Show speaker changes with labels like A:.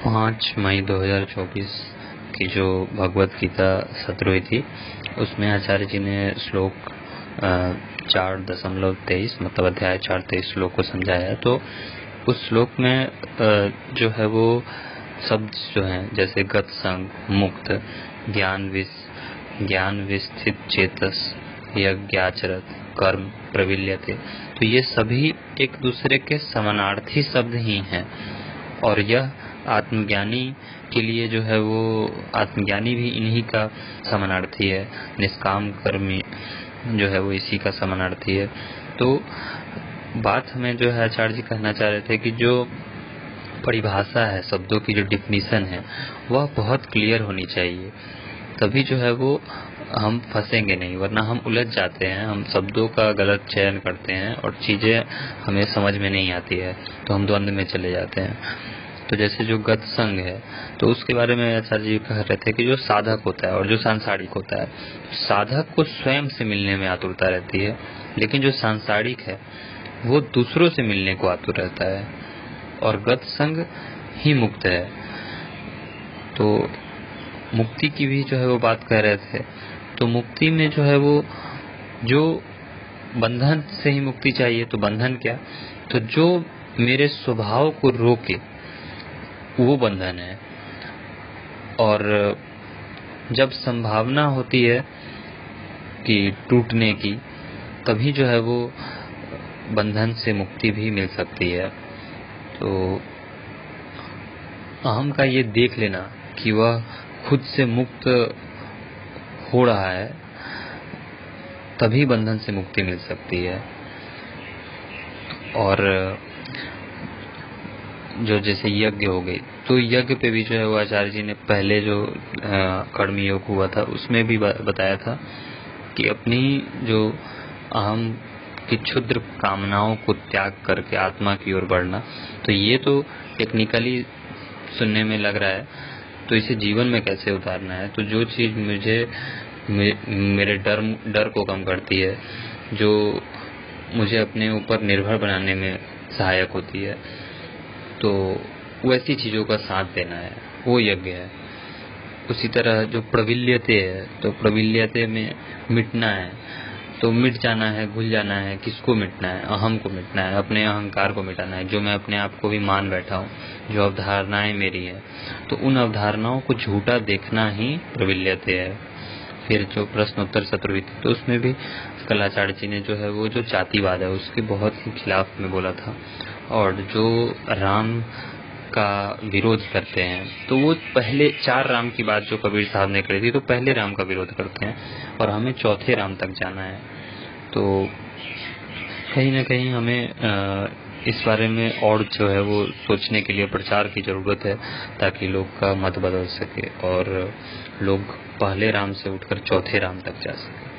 A: 5 मई 2024 की जो भगवत गीता सत्र हुई थी उसमें आचार्य जी ने श्लोक 4.23 मतलब अध्याय 4.23 श्लोक को समझाया। तो उस श्लोक में जो है वो शब्द जो हैं जैसे गत संग, मुक्त, ज्ञान विस्थित चेतस, यज्ञाचरत, कर्म, प्रविल्यते, तो ये सभी एक दूसरे के समानार्थी शब्द ही हैं। और यह आत्मज्ञानी के लिए जो है वो आत्मज्ञानी भी इन्हीं का समानार्थी है। निष्काम कर्मी जो है वो इसी का समानार्थी है। तो बात हमें जो है आचार्य जी कहना चाह रहे थे कि जो परिभाषा है, शब्दों की जो डिफिनीशन है वह बहुत क्लियर होनी चाहिए, तभी जो है वो हम फंसेंगे नहीं, वरना हम उलझ जाते हैं, हम शब्दों का गलत चयन करते हैं और चीज़ें हमें समझ में नहीं आती है तो हम द्वंद्व में चले जाते हैं। तो जैसे जो गत संग है तो उसके बारे में आचार्य जी कह रहे थे कि जो साधक होता है और जो सांसारिक होता है, साधक को स्वयं से मिलने में आतुरता रहती है, लेकिन जो सांसारिक है वो दूसरों से मिलने को आतुर रहता है, और गत संग ही मुक्त है। तो मुक्ति की भी जो है वो बात कह रहे थे। तो मुक्ति में जो है वो जो बंधन से ही मुक्ति चाहिए, तो बंधन क्या, तो जो मेरे स्वभाव को रोके वो बंधन है। और जब संभावना होती है कि टूटने की, तभी जो है वो बंधन से मुक्ति भी मिल सकती है। तो अहम का ये देख लेना कि वह खुद से मुक्त हो रहा है, तभी बंधन से मुक्ति मिल सकती है। और जो जैसे यज्ञ हो गई, तो यज्ञ पे भी जो है वो आचार्य जी ने पहले जो कर्म योग हुआ था उसमें भी बताया था कि अपनी जो अहम की क्षुद्र कामनाओं को त्याग करके आत्मा की ओर बढ़ना। तो ये तो टेक्निकली सुनने में लग रहा है, तो इसे जीवन में कैसे उतारना है। तो जो चीज़ मुझे मेरे डर को कम करती है, जो मुझे अपने ऊपर निर्भर बनाने में सहायक होती है, तो वैसी चीज़ों का साथ देना है, वो यज्ञ है। उसी तरह जो प्रविल्यते है, तो प्रविल्यते में मिटना है, तो मिट जाना है, भूल जाना है। किसको मिटना है? अहम को मिटना है, अपने अहंकार को मिटाना है, जो मैं अपने आप को भी मान बैठा हूँ, जो अवधारणाएं मेरी हैं, तो उन अवधारणाओं को झूठा देखना ही प्रविल्यते है। फिर जो प्रश्नोत्तर सत्र हुई थी तो उसमें भी कलाचार्य जी ने जो है वो जो जातिवाद है उसके बहुत ही खिलाफ में बोला था, और जो राम का विरोध करते हैं तो वो पहले 4 राम की बात जो कबीर साहब ने करी थी, तो पहले राम का विरोध करते हैं और हमें चौथे राम तक जाना है। तो कहीं ना कहीं हमें इस बारे में और जो है वो सोचने के लिए प्रचार की ज़रूरत है, ताकि लोग का मत बदल सके और लोग पहले राम से उठकर चौथे राम तक जा सके।